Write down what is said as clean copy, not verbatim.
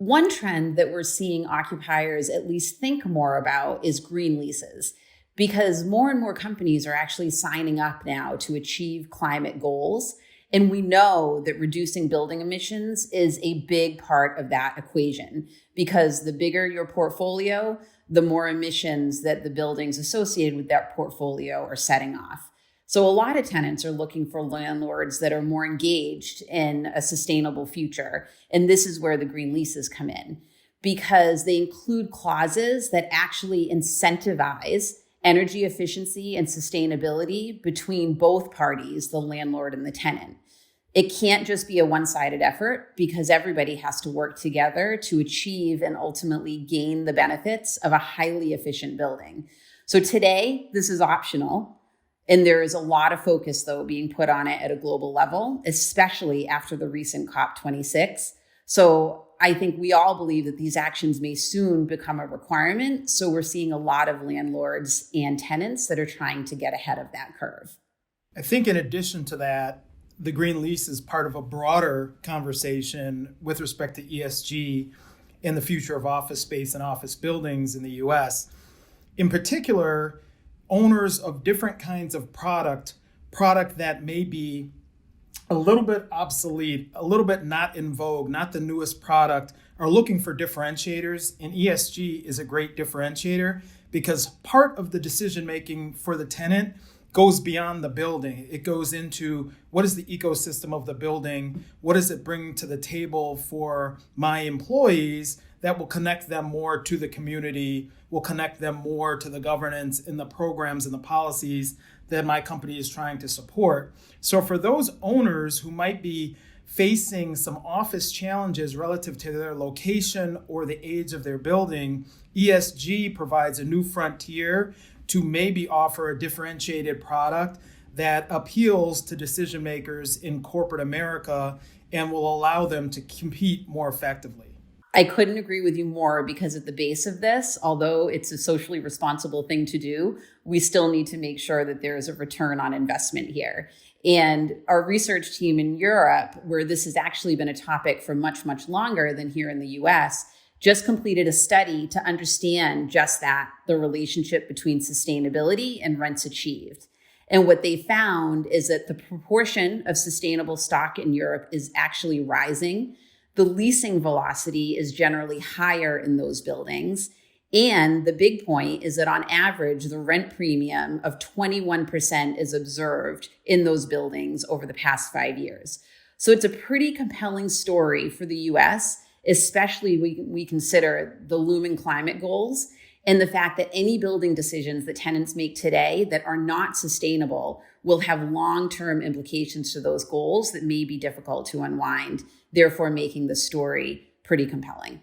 One trend that we're seeing occupiers at least think more about is green leases, because more and more companies are actually signing up now to achieve climate goals. And we know that reducing building emissions is a big part of that equation, because the bigger your portfolio, the more emissions that the buildings associated with that portfolio are setting off. So a lot of tenants are looking for landlords that are more engaged in a sustainable future. And this is where the green leases come in, because they include clauses that actually incentivize energy efficiency and sustainability between both parties, the landlord and the tenant. It can't just be a one-sided effort, because everybody has to work together to achieve and ultimately gain the benefits of a highly efficient building. So today, this is optional. And there is a lot of focus, though, being put on it at a global level, especially after the recent COP26. So I think we all believe that these actions may soon become a requirement. So we're seeing a lot of landlords and tenants that are trying to get ahead of that curve. I think in addition to that, the green lease is part of a broader conversation with respect to ESG and the future of office space and office buildings in the US. In particular, owners of different kinds of product that may be a little bit obsolete, a little bit not in vogue, not the newest product, are looking for differentiators. And ESG is a great differentiator, because part of the decision making for the tenant goes beyond the building. It goes into, what is the ecosystem of the building? What does it bring to the table for my employees that will connect them more to the community, will connect them more to the governance and the programs and the policies that my company is trying to support. So for those owners who might be facing some office challenges relative to their location or the age of their building, ESG provides a new frontier to maybe offer a differentiated product that appeals to decision makers in corporate America and will allow them to compete more effectively. I couldn't agree with you more, because at the base of this, although it's a socially responsible thing to do, we still need to make sure that there is a return on investment here. And our research team in Europe, where this has actually been a topic for much, much longer than here in the US, just completed a study to understand just that, the relationship between sustainability and rents achieved. And what they found is that the proportion of sustainable stock in Europe is actually rising. The leasing velocity is generally higher in those buildings. And the big point is that on average, the rent premium of 21% is observed in those buildings over the past 5 years. So it's a pretty compelling story for the US, especially when we consider the looming climate goals and the fact that any building decisions that tenants make today that are not sustainable will have long-term implications to those goals that may be difficult to unwind, therefore making the story pretty compelling.